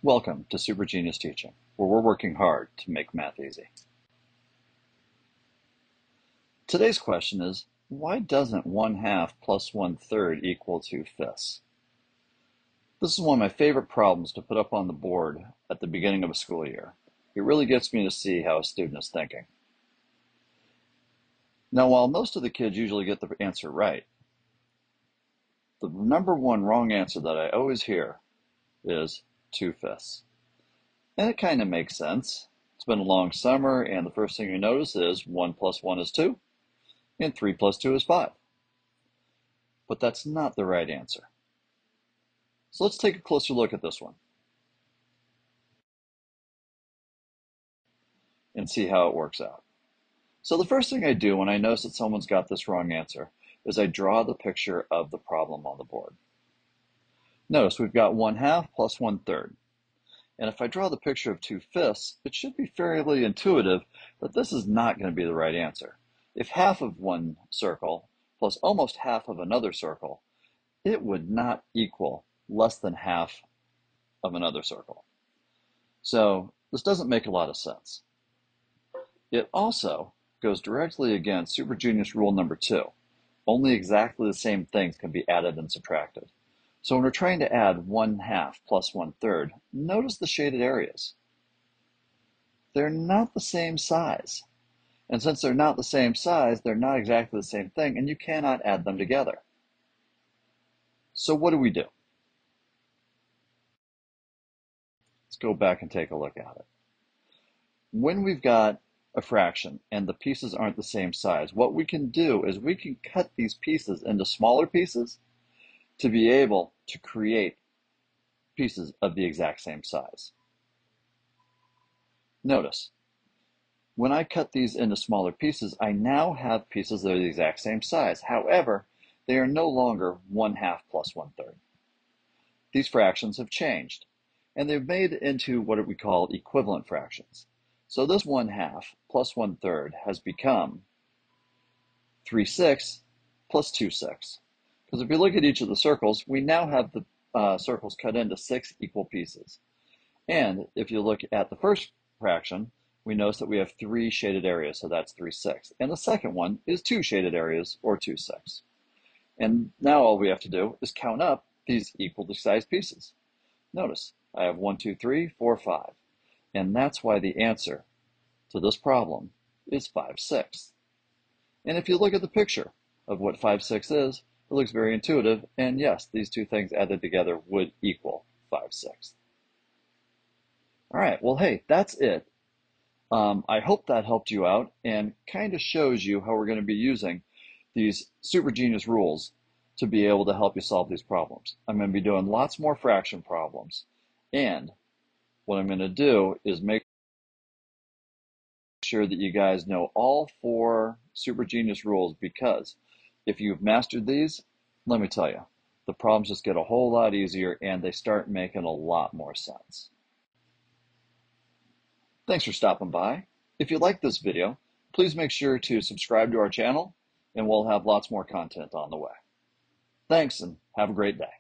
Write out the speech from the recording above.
Welcome to Super Genius Teaching, where we're working hard to make math easy. Today's question is, why doesn't 1/2 plus 1/3 equal 2/5? This is one of my favorite problems to put up on the board at the beginning of a school year. It really gets me to see how a student is thinking. Now, while most of the kids usually get the answer right, the number one wrong answer that I always hear is 2/5. And it kind of makes sense. It's been a long summer, and the first thing you notice is 1 plus 1 is 2, and 3 plus 2 is 5. But that's not the right answer. So let's take a closer look at this one and see how it works out. So the first thing I do when I notice that someone's got this wrong answer is I draw the picture of the problem on the board. Notice we've got 1/2 plus 1/3. And if I draw the picture of 2/5, it should be fairly intuitive that this is not going to be the right answer. If half of one circle plus almost half of another circle, it would not equal less than half of another circle. So this doesn't make a lot of sense. It also goes directly against Super Genius rule number 2. Only exactly the same things can be added and subtracted. So when we're trying to add 1/2 plus 1/3, notice the shaded areas. They're not the same size. And since they're not the same size, they're not exactly the same thing, and you cannot add them together. So what do we do? Let's go back and take a look at it. When we've got a fraction and the pieces aren't the same size, what we can do is we can cut these pieces into smaller pieces to be able to create pieces of the exact same size. Notice, when I cut these into smaller pieces, I now have pieces that are the exact same size. However, they are no longer 1/2 plus 1/3. These fractions have changed, and they've made into what we call equivalent fractions. So this 1/2 plus 1/3 has become 3/6 plus 2/6. Because if you look at each of the circles, we now have the circles cut into 6 equal pieces. And if you look at the first fraction, we notice that we have 3 shaded areas, so that's 3/6. And the second one is 2 shaded areas, or 2/6. And now all we have to do is count up these equal sized pieces. Notice, I have 1, 2, 3, 4, 5. And that's why the answer to this problem is 5/6. And if you look at the picture of what 5/6 is, it looks very intuitive, and yes, these two things added together would equal 5/6. All right, well, hey, that's it. I hope that helped you out and kind of shows you how we're going to be using these Super Genius rules to be able to help you solve these problems. I'm going to be doing lots more fraction problems, and what I'm going to do is make sure that you guys know all 4 Super Genius rules, because if you've mastered these, let me tell you, the problems just get a whole lot easier and they start making a lot more sense. Thanks for stopping by. If you like this video, please make sure to subscribe to our channel, and we'll have lots more content on the way. Thanks, and have a great day.